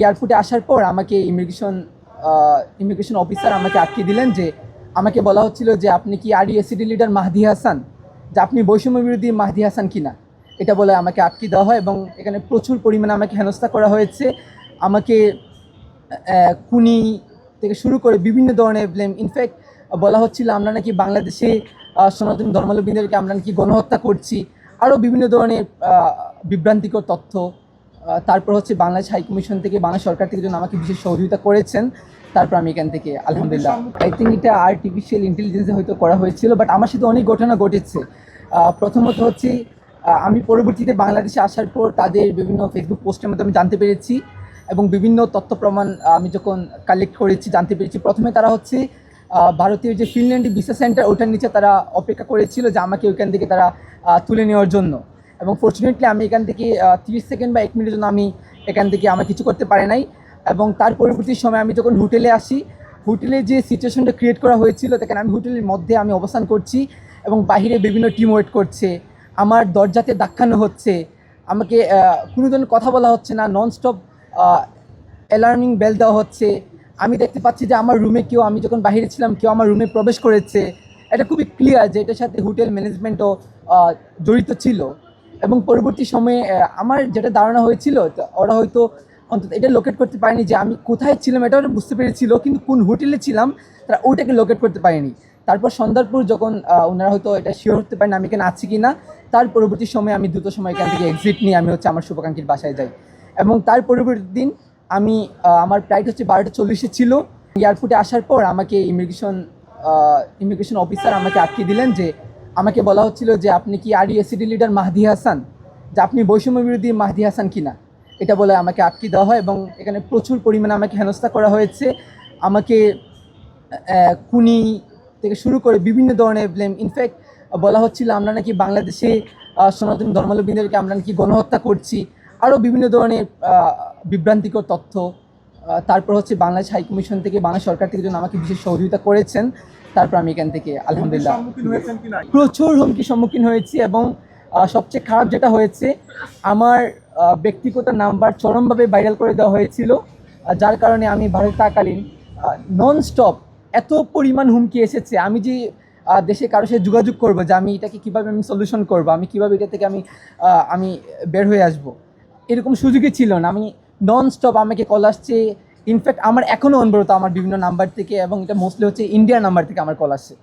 এয়ারপোর্টে আসার পর আমাকে ইমিগ্রেশন অফিসার আমাকে আটকে দিলেন, যে আমাকে বলা হচ্ছিল যে আপনি কি আরইএসিডি লিডার মাহদি হাসান, যে আপনি বৈষম্য বিরোধী মাহদি হাসান কিনা, এটা বলে আমাকে আটকে দেওয়া হয়। এবং এখানে প্রচুর পরিমাণে আমাকে হেনস্থা করা হয়েছে। আমাকে খুনি থেকে শুরু করে বিভিন্ন ধরনের ব্লেম, ইনফ্যাক্ট বলা হচ্ছিল আমরা নাকি বাংলাদেশে সনাতন ধর্মাবলম্বীদেরকে আমরা নাকি গণহত্যা করছি, আরও বিভিন্ন ধরনের বিভ্রান্তিকর তথ্য। তারপর হচ্ছে বাংলাদেশ হাইকমিশন থেকে, বাংলা সরকার থেকে যেন আমাকে বিশেষ সহযোগিতা করেছেন। তারপর আমি এখান থেকে আলহামদুলিল্লাহ, আই থিঙ্ক এটা আর্টিফিশিয়াল ইন্টেলিজেন্সে হয়তো করা হয়েছিল, বাট আমার সাথে অনেক ঘটনা ঘটেছে। প্রথমত হচ্ছে আমি পরবর্তীতে বাংলাদেশে আসার পর তাদের বিভিন্ন ফেসবুক পোস্টের মধ্যে আমি জানতে পেরেছি, এবং বিভিন্ন তথ্য প্রমাণ আমি যখন কালেক্ট করেছি জানতে পেরেছি। প্রথমে তারা হচ্ছে ভারতীয় যে ফিনল্যান্ডে ভিসা সেন্টার, ওটার নিচে তারা অপেক্ষা করেছিল যে আমাকে ওইখান থেকে তারা তুলে নেওয়ার জন্য। এবং ফর্চুনেটলি আমি এখান থেকে 30 সেকেন্ড বা 1 মিনিটের জন্য আমি এখান থেকে আমার কিছু করতে পারি নাই। এবং তার পরবর্তী সময় আমি যখন হোটেলে আসি, হোটেলে যে সিচুয়েশনটা ক্রিয়েট করা হয়েছিল, দেখেন আমি হোটেলের মধ্যে আমি অবস্থান করছি এবং বাহিরে বিভিন্ন টিম ওয়েট করছে, আমার দরজাতে ধাক্কানো হচ্ছে, আমাকে কোনো ধরনের কথা বলা হচ্ছে না, ননস্টপ অ্যালার্মিং বেল দেওয়া হচ্ছে। আমি দেখতে পাচ্ছি যে আমার রুমে কেউ, আমি যখন বাইরে ছিলাম, কেউ আমার রুমে প্রবেশ করেছে। এটা খুবই ক্লিয়ার যে এটার সাথে হোটেল ম্যানেজমেন্টও জড়িত ছিল। এবং পরবর্তী সময়ে আমার যেটা ধারণা হয়েছিল, ওরা হয়তো অন্তত এটা লোকেট করতে পারেনি যে আমি কোথায় ছিলাম, এটা ওরা বুঝতে পেরেছিল, কিন্তু কোন হোটেলে ছিলাম তারা ওইটাকে লোকেট করতে পারেনি। তারপর সন্ধ্যার পর যখন ওনারা হয়তো এটা শিওর হতে পারেন আমি এখানে আছি কি না, তার পরবর্তী সময়ে আমি দ্রুত সময় এখান থেকে এক্সিট নিয়ে আমি হচ্ছে আমার শুভাকাঙ্ক্ষীর বাসায় যাই। এবং তার পরবর্তী দিন আমি আমার ফ্লাইট হচ্ছে 12:40 ছিল। এয়ারপোর্টে আসার পর আমাকে ইমিগ্রেশন অফিসার আমাকে আটকে দিলেন, যে আমাকে বলা হচ্ছিল যে আপনি কি আরইএসিডি লিডার মাহদি হাসান, যে আপনি বৈষম্য বিরোধী মাহদি হাসান কিনা, এটা বলে আমাকে আটকে দেওয়া হয়। এবং এখানে প্রচুর পরিমাণে আমাকে হেনস্থা করা হয়েছে। আমাকে খুনি থেকে শুরু করে বিভিন্ন ধরনের ব্লেম, ইনফ্যাক্ট বলা হচ্ছিল আমরা নাকি বাংলাদেশে সনাতন ধর্মাবলম্বীদেরকে আমরা নাকি গণহত্যা করছি, আরও বিভিন্ন ধরনের বিভ্রান্তিকর তথ্য। তারপর হচ্ছে বাংলাদেশ হাইকমিশন থেকে, বাংলা সরকার থেকে যেন আমাকে বিশেষ সহযোগিতা করেছেন। তারপর আমি এখান থেকে আলহামদুলিল্লাহ প্রচুর হুমকির সম্মুখীন হয়েছি। এবং সবচেয়ে খারাপ যেটা হয়েছে, আমার ব্যক্তিগত নাম্বার চরমভাবে ভাইরাল করে দেওয়া হয়েছিল, যার কারণে আমি ভারতে থাকালীন নন স্টপ এত পরিমাণ হুমকি এসেছে। আমি যে দেশে কারোর সাথে যোগাযোগ করবো যে আমি এটাকে কীভাবে আমি সলিউশন করবো, আমি কীভাবে এটা থেকে আমি বের হয়ে আসবো, এরকম সুযোগই ছিল না। আমি নন স্টপ আমাকে কল আসছে। ইনফ্যাক্ট আমার এখনও অনবরত আমার বিভিন্ন নাম্বার থেকে, এবং এটা মোস্টলি হচ্ছে ইন্ডিয়ার নাম্বার থেকে আমার কল আসছে।